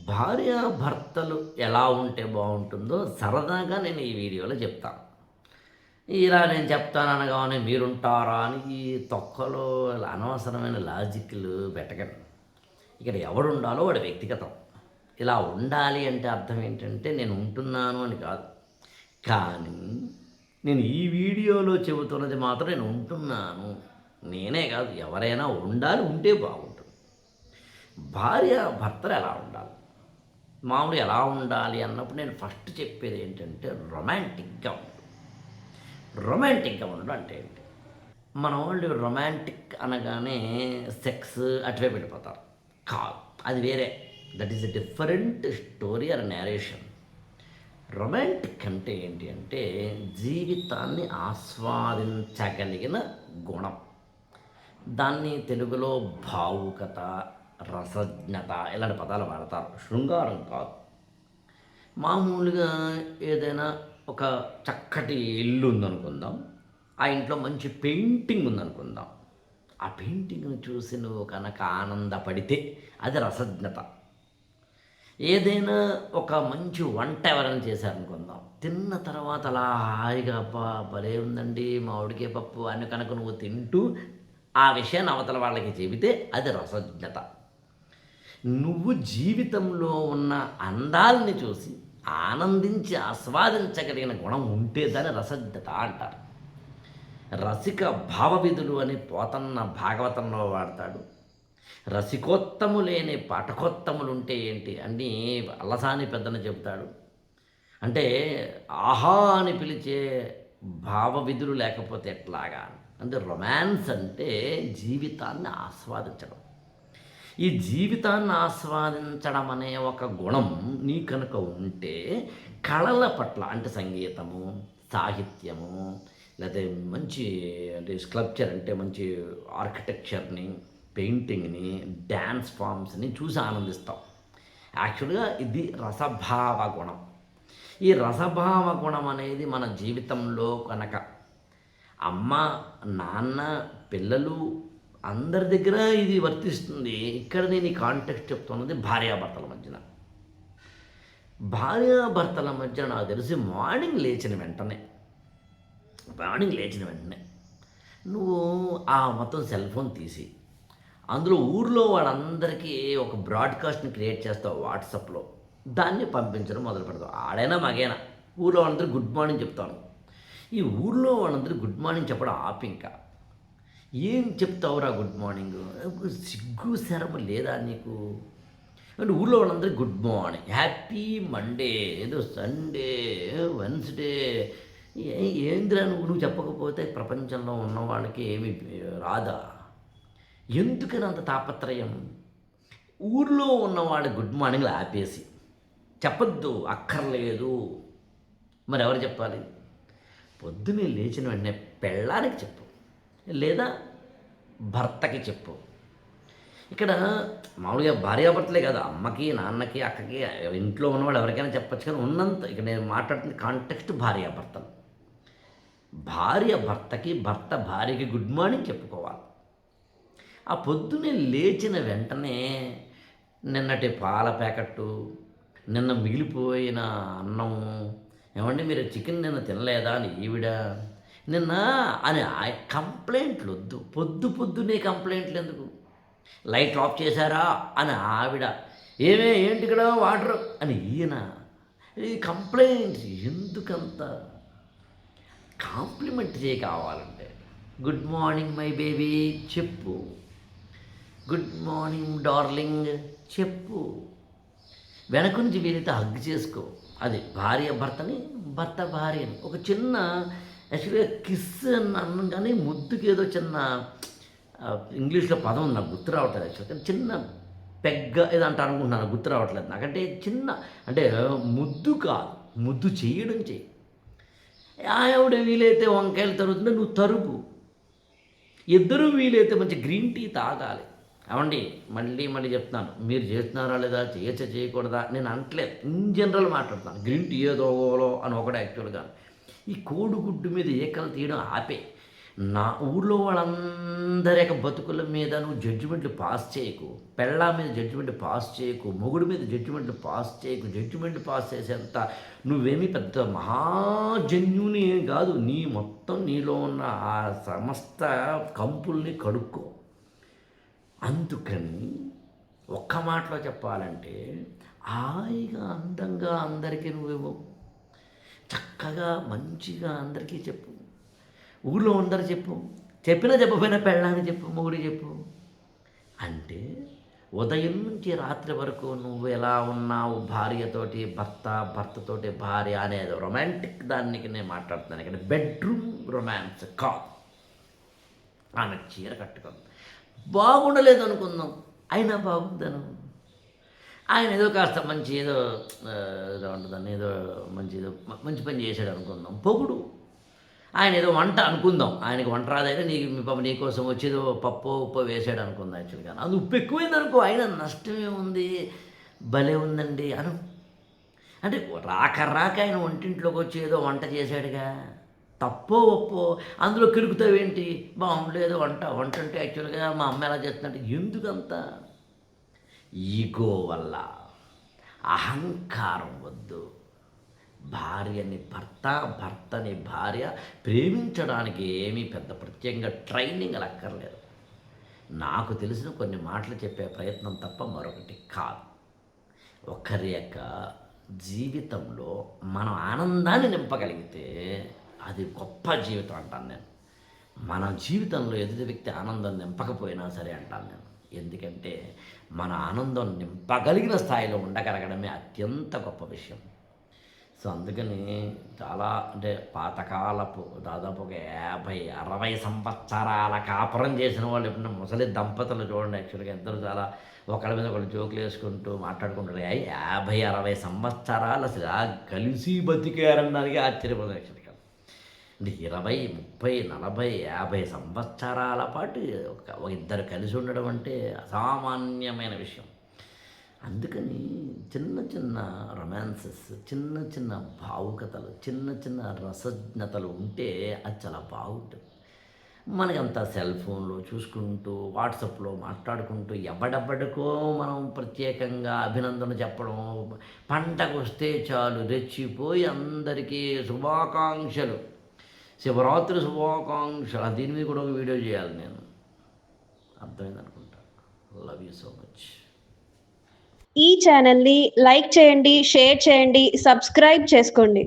భార్యాభర్తలు ఎలా ఉంటే బాగుంటుందో సరదాగా నేను ఈ వీడియోలో చెప్తాను. ఇలా నేను చెప్తాను అనగానే మీరుంటారా అని ఈ తొక్కలో అనవసరమైన లాజిక్లు పెట్టకండి. ఇక్కడ ఎవడు ఉండాలో వాడి వ్యక్తిగతం. ఇలా ఉండాలి అంటే అర్థం ఏంటంటే నేను ఉంటున్నాను అని కాదు. కానీ నేను ఈ వీడియోలో చెబుతున్నది మాత్రం నేను ఉంటున్నాను. నేనే కాదు, ఎవరైనా ఉండాలి, ఉంటే బాగుంటుంది. భార్యాభర్తలు ఎలా ఉండాలి, మామూలు ఎలా ఉండాలి అన్నప్పుడు నేను ఫస్ట్ చెప్పేది ఏంటంటే రొమాంటిక్గా ఉండడం. రొమాంటిక్గా ఉండడం అంటే ఏంటి? మన వాళ్ళు రొమాంటిక్ అనగానే సెక్స్ అటువే వెళ్ళిపోతారు. కాదు, అది వేరే. That is a different story or narration. Romantic అంటే ఏంటి అంటే జీవితాన్ని ఆస్వాదించగలిగిన గుణం. దాన్ని తెలుగులో భావుకత, రసజ్ఞత ఇలాంటి పదాలు వాడతారు. శృంగారం కాదు. మామూలుగా ఏదైనా ఒక చక్కటి ఇల్లు ఉందనుకుందాం, ఆ ఇంట్లో మంచి పెయింటింగ్ ఉందనుకుందాం. ఆ పెయింటింగ్ని చూసి నువ్వు కనుక ఆనందపడితే అది రసజ్ఞత. ఏదైనా ఒక మంచి వంట ఎవరైనా చేశారనుకుందాం, తిన్న తర్వాత అలా హాయిగా అబ్బా భలే ఉందండి మామిడికాయ పప్పు అని కనుక నువ్వు తింటూ ఆ విషయాన్ని అవతల వాళ్ళకి చెబితే అది రసజ్ఞత. నువ్వు జీవితంలో ఉన్న అందాలని చూసి ఆనందించి ఆస్వాదించగలిగిన గుణం ఉంటే దాన్ని రసజ్ఞత అంటారు. రసిక భావవిధులు అని పోతన్న భాగవతంలో వాడతాడు. రసికోత్తము లేని పాఠకోత్తములుంటే ఏంటి అని అల్లసాని పెద్దన చెబుతాడు. అంటే ఆహా అని పిలిచే భావవిధులు లేకపోతే ఎట్లాగా. అంటే రొమాన్స్ అంటే జీవితాన్ని ఆస్వాదించడం. ఈ జీవితాన్ని ఆస్వాదించడం అనే ఒక గుణం నీ కనుక ఉంటే కళల పట్ల అంటే సంగీతము, సాహిత్యము, లేకపోతే మంచి అంటే స్కల్ప్చర్ అంటే మంచి ఆర్కిటెక్చర్ని, పెయింటింగ్ని, డ్యాన్స్ ఫామ్స్ని చూసి ఆనందిస్తాం. యాక్చువల్గా ఇది రసభావ గుణం. ఈ రసభావ గుణం అనేది మన జీవితంలో కనుక అమ్మ, నాన్న, పిల్లలు అందరి దగ్గర ఇది వర్తిస్తుంది. ఇక్కడ నేను ఈ కాంటెక్స్ట్ చెప్తున్నది భార్యాభర్తల మధ్యన. భార్యాభర్తల మధ్య నాకు తెలిసి మార్నింగ్ లేచిన వెంటనే నువ్వు ఆ మొత్తం సెల్ ఫోన్ తీసి అందులో ఊర్లో వాళ్ళందరికీ ఒక బ్రాడ్కాస్ట్ని క్రియేట్ చేస్తావు వాట్సాప్లో. దాన్ని పంపించడం మొదలు పెడతావు. ఆడైనా మగైనా ఊర్లో వాళ్ళందరూ గుడ్ మార్నింగ్ చెప్తాను. ఈ ఊర్లో వాళ్ళందరూ గుడ్ మార్నింగ్ చెప్పడం ఆపి ఇంకా ఏం చెప్తావురా గుడ్ మార్నింగ్? సిగ్గు శరమ లేదా నీకు? అంటే ఊళ్ళో వాళ్ళందరికీ గుడ్ మార్నింగ్, హ్యాపీ మండే, ఏదో సండే, వెన్స్డే. ఏందిరా నువ్వు చెప్పకపోతే ప్రపంచంలో ఉన్న వాళ్ళకి ఏమి రాదా? ఎందుకని అంత తాపత్రయం? ఊర్లో ఉన్నవాడు గుడ్ మార్నింగ్లు ఆపేసి చెప్పొద్దు, అక్కర్లేదు. మరి ఎవరు చెప్పాలి? పొద్దున్నే లేచిన వెంటనే పెళ్ళానికి చెప్పు, లేదా భర్తకి చెప్పు. ఇక్కడ మామూలుగా భార్యాభర్తలే కాదు, అమ్మకి, నాన్నకి, అక్కకి, ఇంట్లో ఉన్నవాళ్ళు ఎవరికైనా చెప్పచ్చు. కానీ ఉన్నంత ఇక్కడ నేను మాట్లాడుతున్న కాంటెక్స్ట్ భార్యాభర్తలు. భార్య భర్తకి, భర్త భార్యకి గుడ్ మార్నింగ్ చెప్పుకోవాలి. ఆ పొద్దున్నే లేచిన వెంటనే నిన్నటి పాల ప్యాకెట్టు, నిన్న మిగిలిపోయిన అన్నం, ఏమంటే మీరు చికెన్ నిన్న తినలేదా అని ఈవిడ, నిన్న అని కంప్లైంట్లు వద్దు. పొద్దున్నే కంప్లైంట్లు ఎందుకు? లైట్లు ఆఫ్ చేశారా అని ఆవిడ, ఏంటి ఇక్కడ వాటర్ అని ఈయన. ఈ కంప్లైంట్స్ ఎందుకంత? కాంప్లిమెంట్ చేయ కావాలంటే గుడ్ మార్నింగ్ మై బేబీ చెప్పు, గుడ్ మార్నింగ్ డార్లింగ్ చెప్పు. వెనక నుంచి వీలైతే హగ్ చేసుకో. అది భార్య భర్తని, భర్త భార్యని. ఒక చిన్న యాక్చువల్గా కిస్ అని అన్నాం, కానీ ముద్దుకి ఏదో చిన్న ఇంగ్లీష్లో పదం నాకు గుర్తు రావట్లేదు. యాక్చువల్గా చిన్న పెగ్గ ఏదో అంట అనుకుంటున్నాను, గుర్తు రావట్లేదు నాకంటే. చిన్న అంటే ముద్దు కాదు, ముద్దు చేయడం చెయ్యి. ఆవిడ వీలైతే వంకాయలు తరుగుతుంటే నువ్వు తరుగు. ఇద్దరూ వీలైతే మంచి గ్రీన్ టీ తాగాలి. అవండి మళ్ళీ చెప్తున్నాను, మీరు చేస్తున్నారా లేదా, చేయకూడదా నేను అనట్లేదు, ఇన్ జనరల్ మాట్లాడుతాను. గ్రీన్ టీ ఏదోలో అని ఒకటి యాక్చువల్గా ఈ కోడిగుడ్డు మీద ఏకలు తీయడం ఆపే. నా ఊర్లో వాళ్ళందరి యొక్క బతుకుల మీద నువ్వు జడ్జిమెంట్లు పాస్ చేయకు. పెళ్ళాం మీద జడ్జిమెంట్ పాస్ చేయకు. మొగుడు మీద జడ్జిమెంట్లు పాస్ చేయకు. జడ్జిమెంట్ పాస్ చేసేంత నువ్వేమీ పెద్ద మహాజన్యుని ఏం కాదు. నీ మొత్తం నీలో ఉన్న ఆ సమస్త కంపుల్ని కడుక్కో. అందుకని ఒక్క మాటలో చెప్పాలంటే హాయిగా అందంగా అందరికీ నువ్వేమో చక్కగా మంచిగా అందరికీ చెప్పు. ఊళ్ళో అందరు చెప్పు. చెప్పినా చెప్పపోయినా పెళ్ళానికి చెప్పు, మొగుడికి చెప్పు. అంటే ఉదయం నుంచి రాత్రి వరకు నువ్వు ఎలా ఉన్నావు భార్యతోటి, భర్తతోటి భార్య అనేది రొమాంటిక్ దానికి నేను మాట్లాడుతున్నాను. ఇక్కడ బెడ్రూమ్ రొమాన్స్ కాదు. ఆమె చీర కట్టుకుంది, బాగుండలేదు అనుకుందాం, అయినా బాగుందను. ఆయన ఏదో కాస్త మంచి ఏదో ఏదో ఉంటుందని ఏదో మంచి పని చేశాడు అనుకుందాం, పొగుడు. ఆయన ఏదో వంట అనుకుందాం, ఆయనకి వంట రాదైనా మీ పాప నీకోసం వచ్చేదో ఉప్పు వేసాడు అనుకుందాం. యాక్చువల్గా అది ఉప్పు ఎక్కువైంది అనుకో, ఆయన నష్టమే ఉంది, భలే ఉందండి అను. అంటే రాక ఆయన వంటింట్లోకి వచ్చి ఏదో వంట చేశాడుగా, తప్పో ఒప్పో అందులో కిరుకుతావేంటి, బాగుండలేదు వంట అంటే యాక్చువల్గా మా అమ్మ ఎలా చేస్తుందంటే, ఎందుకంత ఈగో వల్ల, అహంకారం వద్దు. భర్తని భార్య ప్రేమించడానికి ఏమీ పెద్ద ప్రత్యేకంగా ట్రైనింగ్ అక్కర్లేదు. నాకు తెలిసిన కొన్ని మాటలు చెప్పే ప్రయత్నం తప్ప మరొకటి కాదు. ఒకరి యొక్క జీవితంలో మనం ఆనందాన్ని నింపగలిగితే అది గొప్ప జీవితం అంటాను నేను. మన జీవితంలో ఎదుటి వ్యక్తి ఆనందం నింపకపోయినా సరే అంటాను నేను. ఎందుకంటే మన ఆనందం నింపగలిగిన స్థాయిలో ఉండగలగడమే అత్యంత గొప్ప విషయం. సో అందుకని చాలా అంటే పాతకాలపు దాదాపు ఒక 50-60 సంవత్సరాల కాపురం చేసిన వాళ్ళు ఎప్పుడన్నా ముసలి దంపతులు చూడండి, యాక్చువల్గా ఇద్దరు చాలా ఒకళ్ళ మీద ఒకళ్ళు జోకులు వేసుకుంటూ మాట్లాడుకుంటారు. 50-60 సంవత్సరాలు అసలు కలిసి బతికారనడానికి ఆశ్చర్యపోతుంది. యాక్చువల్గా అంటే 20, 30, 40, 50 సంవత్సరాల పాటు ఒక ఇద్దరు కలిసి ఉండడం అంటే అసామాన్యమైన విషయం. అందుకని చిన్న రొమాన్సెస్, చిన్న భావుకతలు, చిన్న రసజ్ఞతలు ఉంటే అది చాలా బాగుంటుంది. మనకంతా సెల్ ఫోన్లో చూసుకుంటూ, వాట్సాప్లో మాట్లాడుకుంటూ, ఎవడెబ్బడికో మనం ప్రత్యేకంగా అభినందన చెప్పడం, పంటకు వస్తే చాలు రెచ్చిపోయి అందరికీ శుభాకాంక్షలు, శివరాత్రి శుభాకాంక్షలు. దీని మీద కూడా ఒక వీడియో చేయాలి నేను. అర్థమైంది అనుకుంటా. Love you so much. ఈ ఛానల్ని లైక్ చేయండి, షేర్ చేయండి, సబ్స్క్రైబ్ చేసుకోండి.